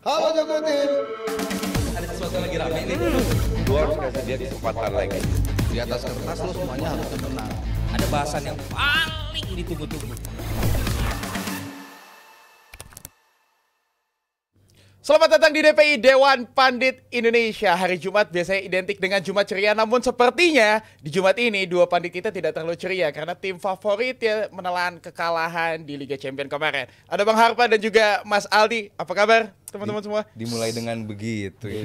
Halo Jokotin. Ada sesuatu yang lagi rame nih. Lu harus kasih dia kesempatan lagi. Di atas kertas lu semuanya harus menang. Ada bahasan yang paling ditunggu-tunggu. Selamat datang di DPI Dewan Pandit Indonesia. Hari Jumat biasanya identik dengan Jumat ceria, namun sepertinya di Jumat ini dua pandit kita tidak terlalu ceria karena tim favoritnya menelan kekalahan di Liga Champions kemarin. Ada Bang Harpa dan juga Mas Aldi. Apa kabar teman-teman semua? Dimulai dengan begitu ya.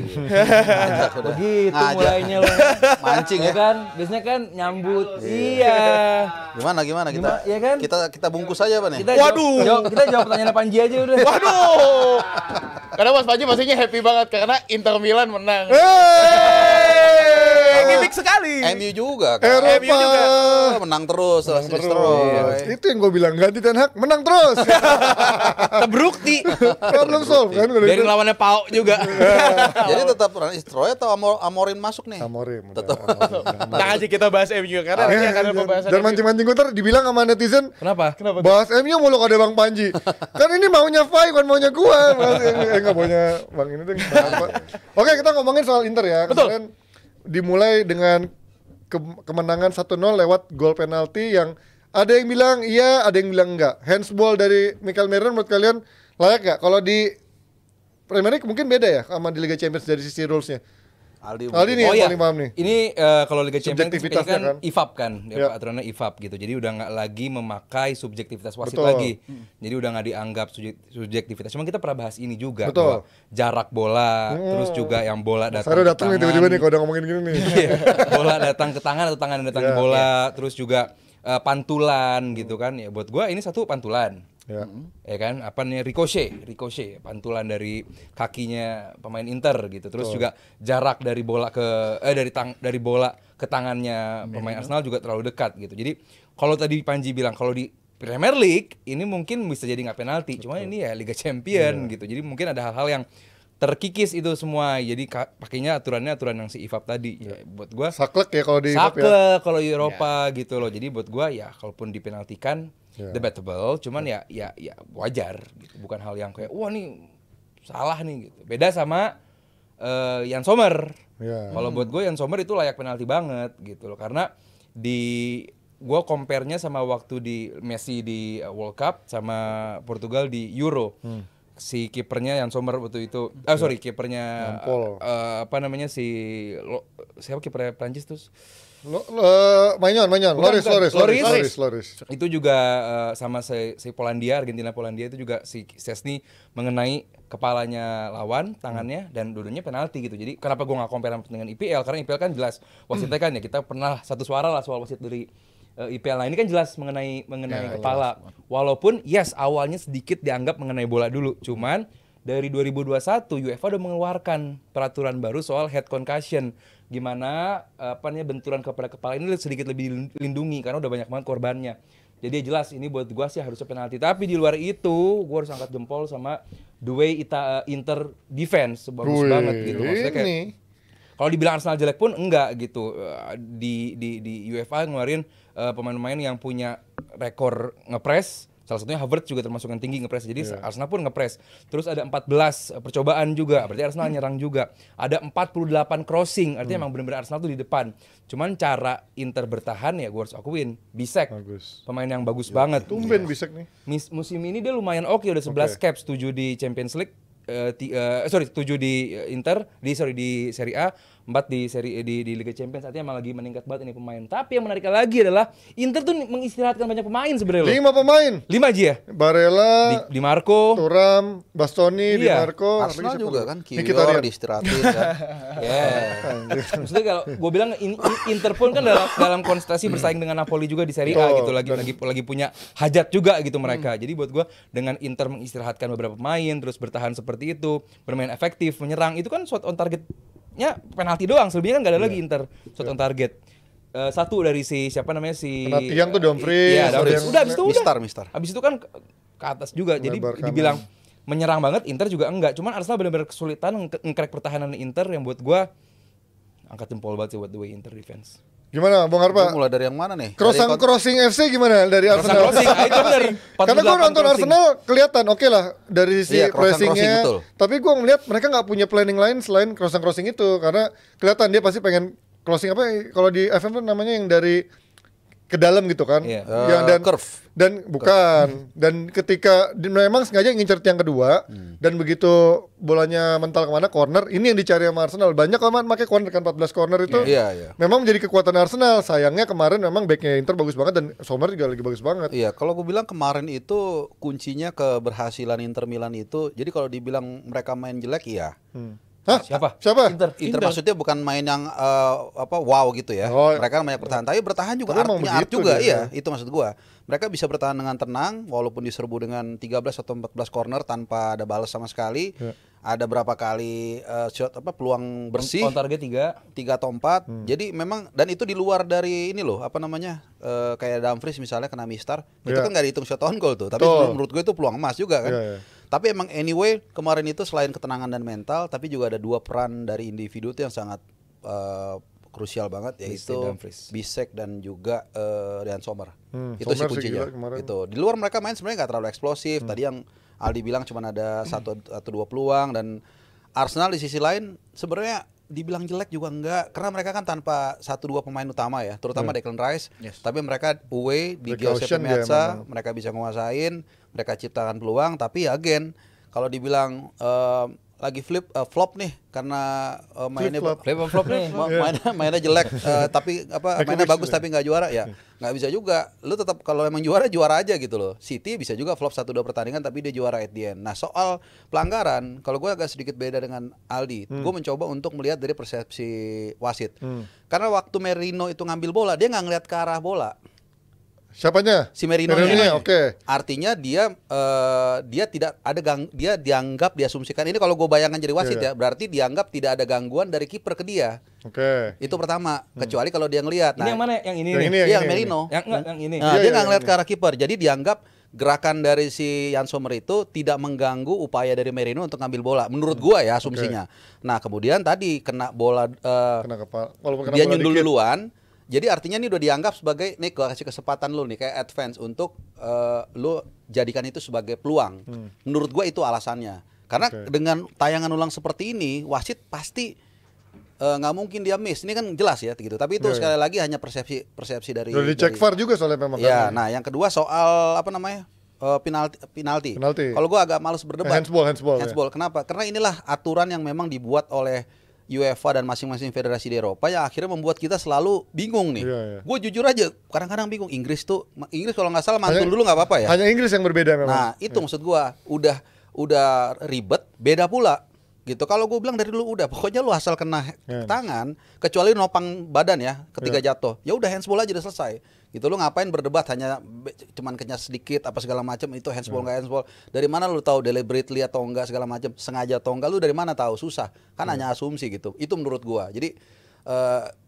Begitu mulainya lo. Mancing ya. Kan? Biasanya kan nyambut. Iya. Gimana Iya kan? kita bungkus aja Pak nih. Kita jawab pertanyaan Panji aja udah. Waduh. Karena Mas Panji pastinya happy banget karena Inter Milan menang. Gimik sekali. MU juga kan. Eropa. MU juga. Menang terus. Iya. Itu yang gue bilang, ganti Ten Hag, menang terus. Terbukti. Problem solve kan. Dari lawannya Pau juga. Jadi tetap Istroy atau Amorin masuk nih? Amorim. Tetap. Nah aja kita bahas MU karena nanti akan ada pembahasan Dan MU. mancing-mancing gue ntar dibilang sama netizen, Kenapa? bahas MU mulu ada Bang Panji. Kan ini maunya Fai, bukan maunya gua. Enggak maunya Bang ini deh. Oke, kita ngomongin soal Inter ya. Betul. Kemarin dimulai dengan kemenangan 1-0 lewat gol penalti yang ada yang bilang iya, ada yang bilang enggak. Handsball dari Michael Merino menurut kalian layak gak? Kalau di Premier League mungkin beda ya sama di Liga Champions dari sisi rules-nya. Aldi nih Oh yang iya, paling paham nih. ini kalau Liga Champions Subjektivitasnya kan kan. IFAB kan, Ya. aturannya IFAB gitu. Jadi udah nggak lagi memakai subjektivitas wasit Betul. lagi. Jadi udah nggak dianggap subjektivitas. Cuma kita pernah bahas ini juga. Betul. Bahwa jarak bola, terus juga yang bola datang. Saya udah ke datang nih tangan. tiba-tiba nih kalau udah ngomongin gini nih. Iya, bola datang ke tangan atau tangan datang ke bola, terus juga pantulan gitu kan. Ya buat gua ini satu pantulan. Ya. Ya kan, apa nih ricochet, pantulan dari kakinya pemain Inter gitu. Terus juga jarak dari bola ke dari bola ke tangannya pemain Arsenal juga terlalu dekat gitu. Jadi kalau tadi Panji bilang kalau di Premier League ini mungkin bisa jadi nggak penalti, cuma ini ya Liga Champion gitu. Jadi mungkin ada hal-hal yang terkikis itu semua. Jadi pakainya aturan yang si IFAB tadi. Ya, buat gua Saklek ya kalau di saklek kalau di Eropa gitu loh. Jadi buat gua ya kalaupun dipenaltikan debatable, cuman ya wajar gitu. Bukan hal yang kayak wah nih salah nih gitu. Beda sama Jan Sommer. Ya. Kalau buat gue Jan Sommer itu layak penalti banget gitu loh. Karena gue compare-nya sama waktu di Messi di World Cup sama Portugal di Euro. Si kipernya Jan Sommer waktu itu kipernya apa namanya siapa kipernya Prancis tuh? Maignan, Loris. Itu juga sama si Argentina Polandia itu juga si Szczęsny mengenai kepalanya lawan tangannya dan dulunya penalti gitu. Jadi kenapa gue nggak compare dengan IPL, karena IPL kan jelas wasitnya kan ya kita pernah satu suara lah soal wasit dari IPL. Nah ini kan jelas mengenai kepala. Walaupun awalnya sedikit dianggap mengenai bola dulu, cuman dari 2021 UEFA udah mengeluarkan peraturan baru soal head concussion, gimana benturan kepada kepala ini sedikit lebih dilindungi karena udah banyak banget korbannya. Jadi jelas ini buat gua sih harusnya penalti. Tapi di luar itu gua harus angkat jempol sama the way Inter defense, bagus banget gitu. Maksudnya kayak kalau dibilang Arsenal jelek pun enggak gitu. Di UEFA ngeluarin pemain-pemain yang punya rekor ngepres. Salah satunya Havertz juga termasuk yang tinggi ngepres. Jadi Arsenal pun ngepres. Terus ada 14 percobaan juga. Berarti Arsenal nyerang juga. Ada 48 crossing. Artinya emang benar-benar Arsenal tuh di depan. Cuman cara Inter bertahan ya gue harus akuin. Bisek. Pemain yang bagus banget. Tumben Bisek nih. Musim ini dia lumayan oke. Udah 11 caps. 7 di Champions League. 7 di Inter. Di Serie A. 4 di Liga Champions. Artinya emang lagi meningkat banget ini pemain. Tapi yang menarik lagi adalah Inter tuh mengistirahatkan banyak pemain sebenarnya. 5 pemain. 5 aja ya? Barella, Di Marco, Thuram, Bastoni, Di Iya. Marco, Arsenal juga kan Mkhitaryan. Kiwior diistirahatin kan. Maksudnya kalau gue bilang Inter pun kan dalam konsentrasi bersaing dengan Napoli juga di Serie A gitu, lagi punya hajat juga gitu mereka. Jadi buat gue dengan Inter mengistirahatkan beberapa pemain terus bertahan seperti itu, bermain efektif, menyerang itu kan shot on targetnya penalti doang, selebihnya kan gak ada lagi Inter shot on target. Satu dari si Penaltian tuh Dumfries. Iya, Dumfries. Udah habis itu Mister. Habis itu kan ke atas juga. Jadi Lebar kanan. dibilang menyerang banget, Inter juga enggak. Cuman Arsenal benar-benar kesulitan nge-crack pertahanan Inter yang buat gua angkat jempol banget sih buat the way Inter defense. Gimana Bang Harpa? Mulai dari yang mana nih? Crossing FC gimana dari Arsenal? Crossing, itu bener. Karena gue 48 nonton crossing. Arsenal kelihatan oke lah dari si Iya, crossing, pressingnya. betul. Tapi gue ngeliat mereka nggak punya planning lain selain crossing itu karena kelihatan dia pasti pengen crossing apa kalau di FM tuh namanya yang dari ke dalam gitu kan? Iya. Yang Curve. dan bukan dan ketika memang sengaja ngincer yang kedua dan begitu bolanya mental kemana corner ini yang dicari sama Arsenal banyak orang pakai corner kan 14 corner itu Iya. memang menjadi kekuatan Arsenal. Sayangnya kemarin memang backnya Inter bagus banget dan Sommer juga lagi bagus banget. Iya, kalau gue bilang kemarin itu kuncinya keberhasilan Inter Milan itu. Jadi kalau dibilang mereka main jelek, iya. Hah? Siapa? Inter maksudnya bukan main yang wow gitu ya. Oh. Mereka banyak bertahan, tapi bertahan juga Tapi emang artinya art begitu juga. dia. Iya, itu maksud gua. Mereka bisa bertahan dengan tenang walaupun diserbu dengan 13 atau 14 corner tanpa ada balas sama sekali. Ya. Ada berapa kali peluang bersih? On target 3. 3 atau 4. Jadi memang dan itu di luar dari ini loh, kayak Dumfries misalnya kena mistar. Itu Iya. kan nggak dihitung shot on goal tuh. Tapi Betul. menurut gue itu peluang emas juga kan. Iya, iya. Tapi emang anyway kemarin itu selain ketenangan dan mental, tapi juga ada 2 peran dari individu itu yang sangat krusial banget, yaitu Dumfries. Bisek dan juga Dejan Sommer. Itu Sommer sih sih kuncinya. gila kemarin. Itu di luar mereka main sebenarnya nggak terlalu eksplosif. Tadi yang Aldi bilang cuma ada 1 atau 2 peluang dan Arsenal di sisi lain sebenarnya dibilang jelek juga enggak karena mereka kan tanpa 1-2 pemain utama ya, terutama Declan Rice. Tapi mereka away di Giuseppe Precaution dia Meazza, memang. mereka bisa nguasain, mereka ciptakan peluang, tapi again kalau dibilang lagi flop nih karena mainnya Flip-flop. nih. mainnya jelek tapi mainnya bagus tapi nggak juara ya nggak bisa juga. Lu tetap kalau emang juara aja gitu loh. City bisa juga flop 1-2 pertandingan tapi dia juara at the end. Nah soal pelanggaran kalau gue agak sedikit beda dengan Aldi. Gue mencoba untuk melihat dari persepsi wasit karena waktu Merino itu ngambil bola dia nggak ngeliat ke arah bola. Siapanya? Si Merino oke. Artinya dia tidak ada dia dianggap diasumsikan ini kalau gue bayangkan jadi wasit Iya. ya berarti dianggap tidak ada gangguan dari kiper ke dia. Oke. Itu pertama, kecuali kalau dia ngelihat. Ini yang mana? Yang ini Yang nih. ini, Iya, yang yang ini. Merino. Yang enggak, yang ini. Nah, Iya, dia iya, nggak ngeliat ini. ke arah kiper. Jadi dianggap gerakan dari si Jan Sommer itu tidak mengganggu upaya dari Merino untuk ngambil bola. Menurut gua ya asumsinya. Nah, kemudian tadi kena bola Kena kepala. Walaupun kena dia bola nyundul dikit. duluan. Jadi artinya ini udah dianggap sebagai nih gua kasih kesempatan lu nih kayak advance untuk lu jadikan itu sebagai peluang. Menurut gua itu alasannya. Karena Oke. dengan tayangan ulang seperti ini, wasit pasti nggak mungkin dia miss. Ini kan jelas ya gitu. Tapi itu Iya, sekali lagi hanya persepsi dari Udah dicek VAR juga soalnya memang Ya, kan. nah yang kedua soal penalti. Penalti. Kalau gua agak males berdebat. Handsball, ya. Kenapa? Karena inilah aturan yang memang dibuat oleh UEFA dan masing-masing federasi di Eropa yang akhirnya membuat kita selalu bingung nih. Iya, iya. Gue jujur aja kadang-kadang bingung. Inggris kalau nggak salah mantul dulu nggak apa-apa ya. Hanya Inggris yang berbeda memang. Nah itu maksud gua udah ribet, beda pula gitu. Kalau gue bilang dari dulu udah, pokoknya lu asal kena tangan, kecuali nopang badan ya ketika jatuh, ya udah handsball aja udah selesai. Gitu lu ngapain berdebat hanya cuman kena sedikit apa segala macam itu handsball nggak handsball. Dari mana lu tahu deliberately atau enggak segala macam, sengaja atau enggak lu dari mana tahu? Susah. Kan hanya asumsi gitu. Itu menurut gua. Jadi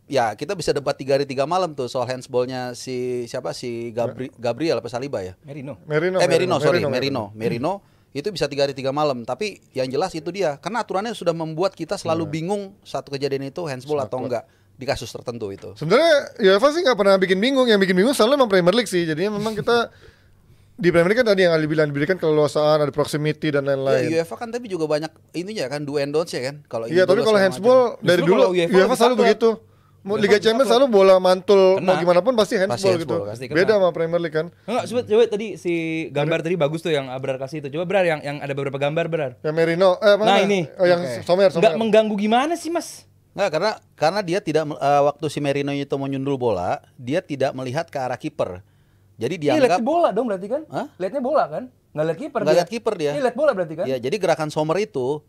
ya kita bisa debat 3 hari 3 malam tuh soal handsballnya si Gabriel apa Saliba ya? Merino. Merino itu bisa 3 hari 3 malam. Tapi yang jelas itu dia karena aturannya sudah membuat kita selalu bingung satu kejadian itu handsball atau enggak di kasus tertentu itu. Sebenarnya UEFA sih nggak pernah bikin bingung. Yang bikin bingung selalu memang Premier League sih. Jadinya memang kita di Premier League kan tadi yang Ali bilang diberikan keleluasaan, ada proximity dan Ya, lain-lain. UEFA kan tapi juga banyak ininya kan do and don'ts ya kan. Kalau Iya, tapi kalau handsball dari Justru dulu kalau UEFA UEFA lebih selalu saklek. begitu. Mau UEFA Liga lebih Champions saklek. selalu bola mantul Kena. mau gimana pun pasti handsball gitu. handsball, pasti kena. Beda sama Premier League kan. Enggak, coba tadi si gambar tadi bagus tuh yang Abrar kasih itu. Coba Brar yang ada beberapa gambar Brar. Yang Merino Nah, mana? ini. Oh, yang Sommer. Enggak mengganggu gimana sih, Mas? Nggak, karena dia tidak waktu si Merino itu menyundul bola, dia tidak melihat ke arah kiper. Jadi Iya, lihat dianggap bola dong berarti kan? Hah? Lihatnya bola kan? Nggak lihat kiper. Nggak lihat kiper dia. Iya, lihat bola berarti kan? ya, jadi gerakan Sommer itu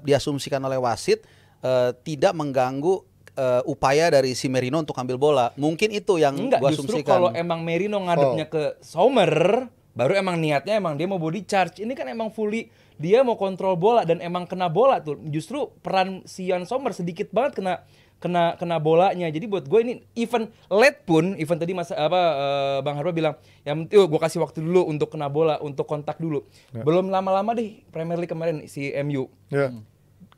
diasumsikan oleh wasit tidak mengganggu upaya dari si Merino untuk ambil bola. Mungkin itu yang Enggak, gua justru asumsikan. kalau emang Merino ngadepnya ke Sommer, baru emang niatnya emang dia mau body charge. Ini kan emang fully dia mau kontrol bola dan emang kena bola tuh. Justru peran si Jan Sommer sedikit banget kena bolanya. Jadi buat gue ini event late pun, event tadi Bang Harba bilang, yang penting gue kasih waktu dulu untuk kena bola, untuk kontak dulu. Belum lama-lama deh Premier League kemarin si MU. Ya.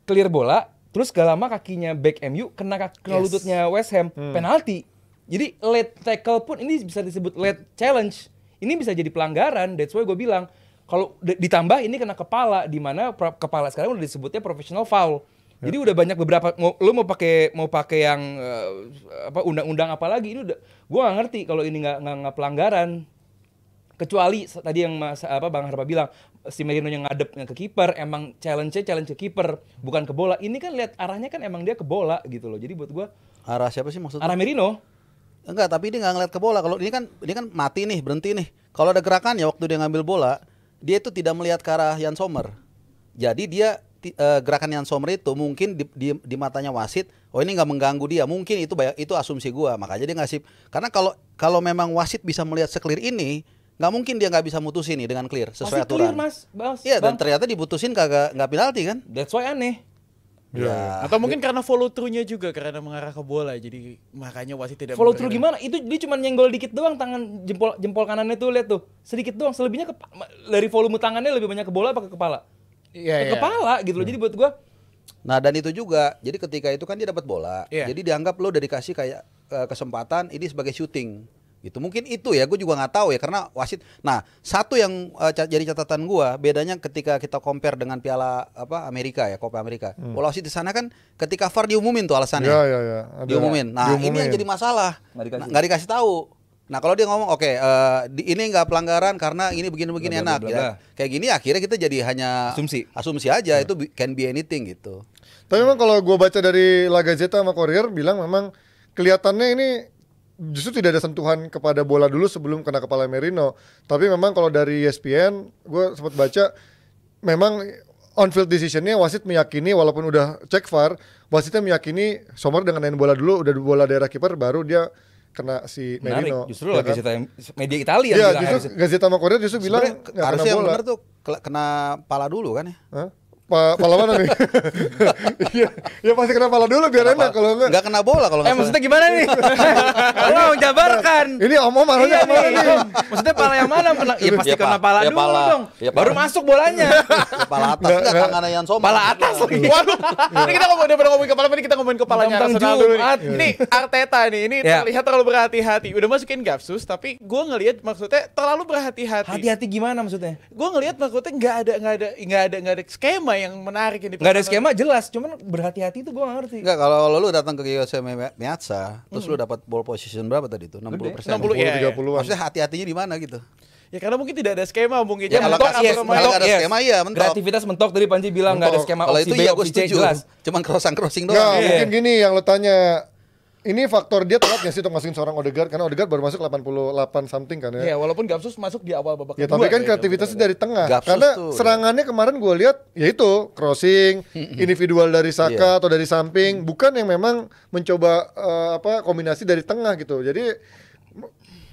Clear bola, terus gak lama kakinya back MU kena lututnya West Ham, penalti. Jadi late tackle pun ini bisa disebut late challenge. Ini bisa jadi pelanggaran. That's why gue bilang kalau ditambah ini kena kepala, di mana kepala sekarang udah disebutnya professional foul. Jadi udah banyak beberapa lu mau pakai yang undang-undang apa lagi, ini udah gua nggak ngerti kalau ini nggak pelanggaran. Kecuali tadi yang Bang Harpa bilang si Merino yang ngadep ke kiper, emang challenge ke kiper bukan ke bola. Ini kan lihat arahnya kan emang dia ke bola gitu loh. Jadi buat gua Arah siapa sih maksudnya? arah Merino. Enggak, tapi dia nggak ngeliat ke bola. Kalau ini kan mati nih, berhenti nih. Kalau ada gerakannya waktu dia ngambil bola, dia itu tidak melihat ke arah Jan Sommer. Jadi dia gerakan Jan Sommer itu mungkin di matanya wasit, oh ini nggak mengganggu dia. Mungkin itu asumsi gua. Makanya dia ngasih. Karena kalau memang wasit bisa melihat seklir ini, nggak mungkin dia nggak bisa mutusin nih dengan clear sesuai Masih clear, aturan. Mas. Iya, dan ternyata diputusin nggak penalti kan? That's why aneh. Ya. Atau mungkin karena follow through-nya juga karena mengarah ke bola. Jadi makanya wasit tidak Follow through memberikan- gimana? Itu dia cuma nyenggol dikit doang tangan jempol kanannya tuh, lihat tuh. Sedikit doang, selebihnya dari volume tangannya lebih banyak ke bola apa ke kepala? Iya, Ke kepala gitu loh. Jadi buat gua Nah, dan itu juga. Jadi ketika itu kan dia dapat bola. Iya. Jadi dianggap lo udah dikasih kayak kesempatan ini sebagai syuting. Gitu. Mungkin itu ya, gue juga nggak tahu ya karena wasit. Nah, satu yang jadi catatan gue, bedanya ketika kita compare dengan Piala Amerika ya, Copa Amerika. Kalau wasit di sana kan ketika VAR diumumin tuh alasannya. Ya. Diumumin. Nah, ini yang jadi masalah. Nggak dikasih tahu. Nah, kalau dia ngomong oke, ini nggak pelanggaran karena ini begini-begini Bla, bla, enak bla, ya. bla. Kayak gini akhirnya kita jadi hanya asumsi aja, itu can be anything gitu. Tapi memang kalau gue baca dari La Gazzetta sama Corrier bilang memang kelihatannya ini justru tidak ada sentuhan kepada bola dulu sebelum kena kepala Merino. Tapi memang kalau dari ESPN, gue sempat baca memang on field decisionnya wasit meyakini walaupun udah cek VAR, wasitnya meyakini Sommer dengan main bola dulu, udah bola daerah kiper baru dia kena si menarik. Merino. Justru Ya lagi kan? media Italia Iya, bilang justru Gazzetta sama Corrier justru bilang Sebenarnya nggak kena harusnya yang bola. benar tuh kena pala dulu kan ya. Hah? Pala mana nih? Iya, ya pasti kena pala dulu biar enak kalau enggak. Nggak kena bola kalau nggak salah. maksudnya gimana nih? Tolong jabarkan. Ini om-om harusnya Iya kemana nih. nih? Maksudnya pala yang mana? Ya pasti Ya, kena Pak. pala Ya, dulu pala. dong. Ya, Baru pala. masuk bolanya. Kepala atas enggak tangannya yang Sommer. Pala atas lagi. Waduh, ini kita ngomongin kepala, ini kita ngomongin kepalanya Tentang Arsenal dulu nih. Jumat. Ini Arteta nih, ini Ya. terlihat terlalu berhati-hati. Udah masukin Gafsus, tapi gue ngelihat maksudnya terlalu berhati-hati. Hati-hati gimana maksudnya? Gue ngelihat maksudnya nggak ada skema yang menarik ini. Nggak ada skema jelas, cuman berhati-hati itu gue nggak ngerti. Enggak, kalau lu datang ke Giuseppe Meazza, terus lu dapat ball position berapa tadi itu? 60%. 60, iya, iya. 30-an. Maksudnya hati-hatinya di mana gitu? Ya karena mungkin tidak ada skema mungkin. Ya, Jadi kalau mentok nggak- atau yes, pemain- kalau nggak ada skema, iya, mentok. Kreativitas mentok tadi Panji bilang nggak ada skema Kalau opsi itu B, iya gue opsi C setuju. jelas. Cuman crossing Nggak, doang. Iya. mungkin gini yang lo tanya. Ini faktor dia telat nggak sih untuk masukin seorang Odegaard karena Odegaard baru masuk 88 something kan Ya ya. walaupun Gafsus masuk di awal babak Ya kedua. tapi kan kayaknya. kreativitasnya dari tengah. Gapsus Karena tuh, serangannya kemarin gue lihat yaitu crossing, individual dari Iya. Saka atau dari samping, bukan yang memang mencoba kombinasi dari tengah gitu. Jadi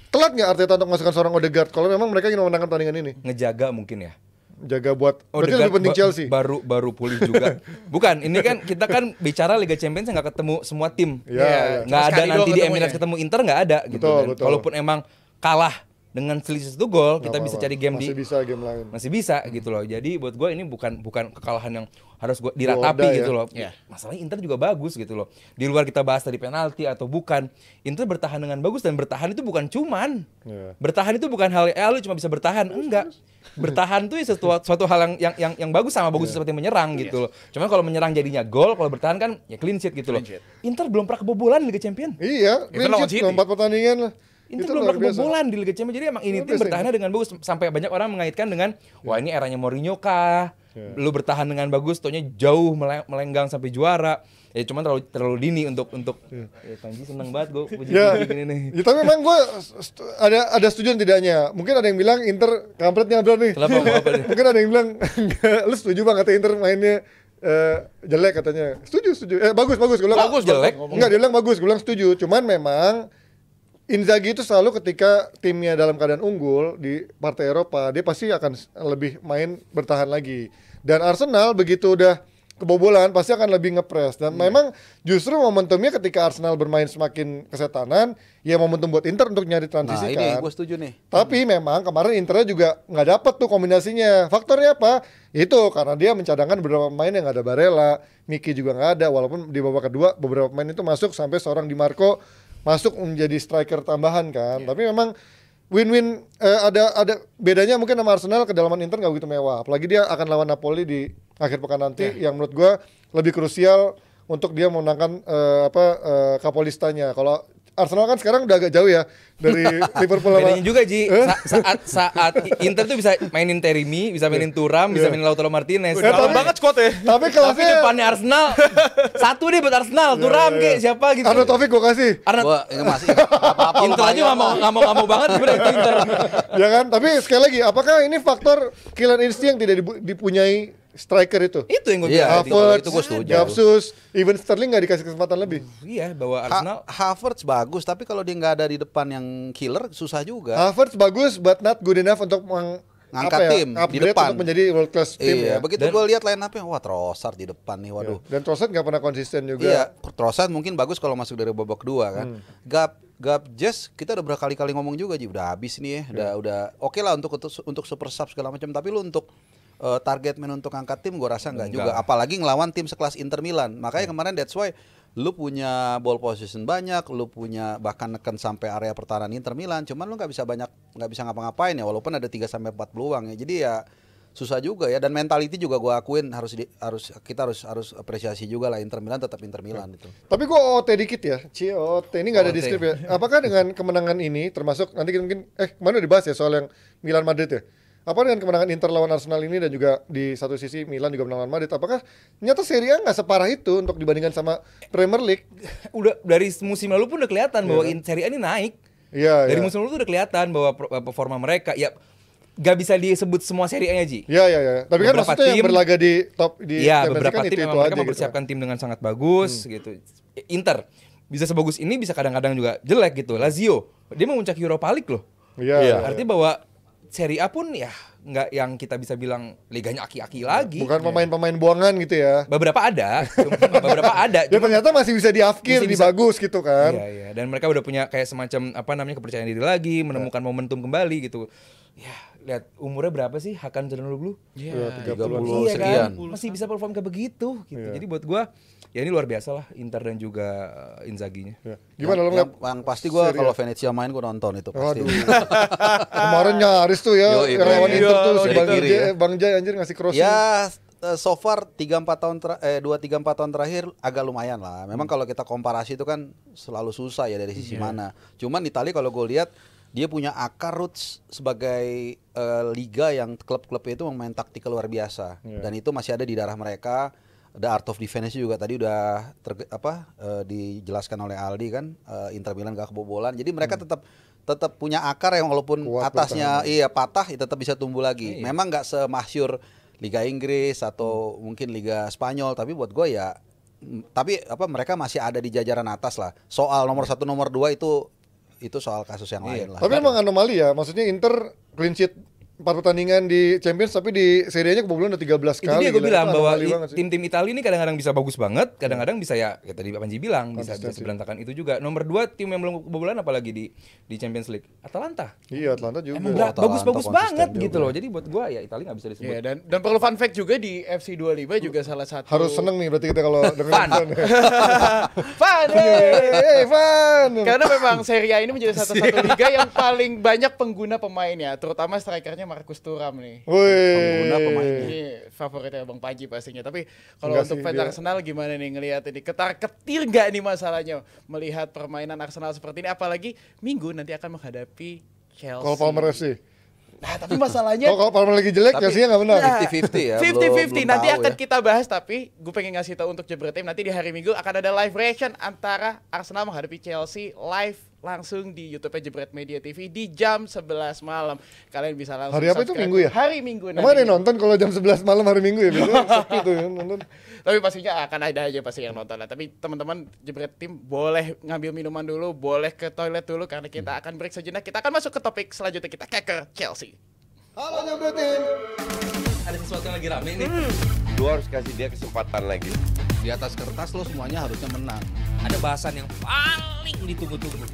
telat nggak Arteta untuk masukkan seorang Odegaard kalau memang mereka ingin memenangkan pertandingan ini? Ngejaga mungkin ya. Jaga buat berarti Odegaard lebih penting Chelsea. baru pulih juga. Bukan, ini kan kita kan bicara Liga Champions nggak ketemu semua tim. Iya, iya. Nggak Cuma ada sekali nanti doang di ketemunya. Emirates ketemu Inter nggak ada gitu. Betul, Dan betul. Walaupun emang kalah dengan selisih 1 gol, kita Nggak bisa apa-apa. cari game Masih di bisa game lain. masih bisa gitu loh. Jadi buat gue ini bukan kekalahan yang harus gue diratapi Goda, gitu ya. loh. Iya. Masalahnya Inter juga bagus gitu loh. Di luar kita bahas tadi penalti atau bukan, Inter bertahan dengan bagus dan bertahan itu bukan cuman Iya. bertahan itu bukan hal lu cuma bisa bertahan, enggak. Bertahan tuh ya suatu hal yang bagus sama bagus seperti menyerang gitu loh. Cuman kalau menyerang jadinya gol, kalau bertahan kan ya clean sheet gitu loh. Clean sheet. Inter belum pernah kebobolan di Liga Champions. Iya, Itu clean lawan sheet City. 4 pertandingan lah. Inter Itu belum luar pernah biasa. kebobolan di Liga Champions. Jadi emang ini Luar tim biasa bertahannya dengan bagus sampai banyak orang mengaitkan dengan wah ini eranya Mourinho kah? Lu bertahan dengan bagus, taunya jauh melenggang sampai juara. Ya cuman terlalu dini untuk ya Panji seneng banget gue Ya, puji gini nih. ya, tapi memang gue ada setuju dan tidaknya. Mungkin ada yang bilang Inter kampretnya Abdul nih. Kenapa mau apa nih? Mungkin ada yang bilang enggak, lu setuju banget katanya Inter mainnya jelek katanya. Setuju. Bagus. Gue bilang Bagus, jelek. Enggak, dia bilang bagus. Gue bilang setuju. Cuman memang Inzaghi itu selalu ketika timnya dalam keadaan unggul di partai Eropa, dia pasti akan lebih main bertahan lagi. Dan Arsenal begitu udah kebobolan pasti akan lebih ngepres. Dan memang justru momentumnya ketika Arsenal bermain semakin kesetanan, ya momentum buat Inter untuk nyari Nah, transisi ini kan. gue setuju nih. Tapi memang kemarin Internya juga nggak dapet tuh kombinasinya. Faktornya apa? Itu karena dia mencadangkan beberapa pemain yang nggak ada Barella, Miki juga nggak ada. Walaupun di babak kedua beberapa pemain itu masuk sampai seorang Di Marco masuk menjadi striker tambahan kan. Tapi memang win-win, ada bedanya mungkin sama Arsenal, kedalaman Inter nggak begitu mewah. Apalagi dia akan lawan Napoli di akhir pekan nanti yang menurut gua lebih krusial untuk dia memenangkan Kapolistanya. Kalau Arsenal kan sekarang udah agak jauh ya dari Liverpool sama. Bedanya juga Ji, saat Inter tuh bisa mainin Terimi, bisa mainin Thuram, bisa mainin Lautaro Martinez. Dalam banget squad ya. Tapi Tapi kelasnya depannya Arsenal satu nih buat Arsenal, Thuram kayak siapa gitu. Arnaud Taufik gua kasih. Gua masih apa-apa Inter aja nggak mau banget gimana itu Inter. Ya kan? Tapi sekali lagi, apakah ini faktor killer instinct yang tidak dipunyai striker itu? Itu yang gue Iya, bilang. itu gua setuju. Gapsus, even Sterling nggak dikasih kesempatan lebih. Iya, bahwa Arsenal Havertz bagus, tapi kalau dia nggak ada di depan yang killer susah juga. Havertz bagus, but not good enough untuk Ngangkat tim di upgrade depan untuk menjadi world class tim Iya, ya. begitu gue lihat line up-nya, wah Trossard di depan nih, waduh. Dan Trossard nggak pernah konsisten juga. Iya, Trossard mungkin bagus kalau masuk dari babak kedua kan. Gap Jazz kita udah berkali-kali ngomong juga, Ji, udah habis nih ya. Udah oke lah untuk super sub segala macam, tapi lu untuk target man untuk angkat tim gue rasa nggak juga, apalagi ngelawan tim sekelas Inter Milan. Makanya kemarin that's why lu punya ball position banyak, lu punya bahkan neken sampai area pertahanan Inter Milan, cuman lu nggak bisa ngapa-ngapain ya, walaupun ada 3 sampai 4 peluang ya. Jadi ya susah juga ya, dan mentality juga gue akuin kita harus apresiasi juga lah, Inter Milan tetap Inter Milan itu. Tapi gue OT dikit ya, OT ini nggak ada di skrip ya. Apakah dengan kemenangan ini, termasuk nanti mungkin kemana dibahas ya soal yang Milan Madrid ya? Apa dengan kemenangan Inter lawan Arsenal ini dan juga di satu sisi Milan juga menang lawan Madrid, apakah ternyata Serie A nggak separah itu untuk dibandingkan sama Premier League? udah dari musim lalu pun udah kelihatan bahwa Serie A ini naik. Iya. Dari musim lalu tuh udah kelihatan bahwa performa mereka ya gak bisa disebut semua Serie A-nya, Ji. Iya. Tapi kan Beberapa maksudnya yang tim- berlaga di top di Iya, Champions beberapa League tim kan memang mereka aja mempersiapkan gitu. tim dengan sangat bagus gitu. Inter bisa sebagus ini, bisa kadang-kadang juga jelek gitu. Lazio, dia memuncak Europa League loh. Iya. Artinya bahwa Serie A pun ya nggak yang kita bisa bilang liganya aki-aki lagi. Bukan pemain-pemain buangan gitu ya. Beberapa ada, Ya ternyata masih bisa di-upgrade, Masih di bisa. bagus gitu kan. Iya. Dan mereka udah punya kayak semacam kepercayaan diri lagi, menemukan momentum kembali gitu. Ya, lihat umurnya berapa sih Hakan Çalhanoğlu? Iya, 30 Iya sekian. kan, masih bisa perform kayak begitu gitu. Jadi buat gua ya ini luar biasa lah Inter dan juga Inzaghi-nya. Iya. Gimana lo yang, ngeliat? yang pasti gue kalau Venezia main gue nonton itu pasti. Waduh. Kemarin nyaris tuh ya, Yoi, yang lawan iya. Inter tuh si Dari kiri ya. Bang Jai anjir ngasih crossing. Ya so far 3-4 tahun 2-3-4 tahun terakhir agak lumayan lah. Memang kalau kita komparasi itu kan selalu susah ya dari sisi mana. Cuman Italia kalau gue lihat dia punya akar roots sebagai liga yang klub-klubnya itu memain taktikal luar biasa. Dan itu masih ada di darah mereka. The Art of Defense juga tadi udah dijelaskan oleh Aldi kan, Inter Milan gak kebobolan. Jadi mereka tetap punya akar yang walaupun Kuat atasnya patah, tetap bisa tumbuh lagi. Memang nggak semasyur Liga Inggris atau mungkin Liga Spanyol, tapi buat gue ya, mereka masih ada di jajaran atas lah. Soal nomor 1 nomor 2 itu soal kasus yang lain lah. Tapi emang anomali ya, maksudnya Inter clean sheet 4 pertandingan di Champions, tapi di serinya kebobolan udah 13 Itu kali. dia gue Gila, bilang itu bahwa anomali banget sih. tim-tim Italia ini kadang-kadang bisa bagus banget, kadang-kadang bisa ya tadi Pak Panji bilang bisa seberantakan itu juga. Nomor 2 tim yang belum kebobolan apalagi di Champions League, Atalanta. Iya, Atlanta juga. Emang Atalanta bagus-bagus konsisten banget juga. gitu loh. Jadi buat gue ya Italia nggak bisa disebut. Iya, dan perlu fun fact juga di FC 25 juga salah satu Harus seneng nih berarti kita kalau Fun. dengerin. fun. Fun. Karena memang Serie A ini menjadi satu-satu liga yang paling banyak pengguna pemainnya, terutama strikernya Marcus Thuram nih. Pengguna pemain. Ini favoritnya Bang Panji pastinya. Tapi kalau Enggak untuk sih, fans dia- Arsenal gimana nih ngelihat ini? Ketar-ketir nggak nih masalahnya melihat permainan Arsenal seperti ini? Apalagi Minggu nanti akan menghadapi Chelsea. Cole Palmer FC. Nah, tapi masalahnya Kalau Palmer lagi jelek, Chelsea nggak menang. Nah, 50-50 ya, 50-50 belum nanti tahu akan ya. kita bahas, tapi gue pengen ngasih tahu untuk Jebret Tim nanti di hari Minggu akan ada live reaction antara Arsenal menghadapi Chelsea live langsung di YouTube Jebret Media TV di jam 11 malam. Kalian bisa langsung Hari apa itu, subscribe. Minggu ya? Hari Minggu Emang ada yang nantinya. nonton kalau jam 11 malam hari Minggu ya? Biasanya sepi tuh ya nonton. Tapi pastinya akan ada aja pasti yang nonton lah. Tapi teman-teman Jebret Tim boleh ngambil minuman dulu, boleh ke toilet dulu karena kita akan break sejenak. Kita akan masuk ke topik selanjutnya, kita ke Chelsea. Halo Jabretin. Ada sesuatu yang lagi rame nih. Lu harus kasih dia kesempatan lagi. Di atas kertas lo semuanya harusnya menang. Ada bahasan yang paling ditunggu-tunggu.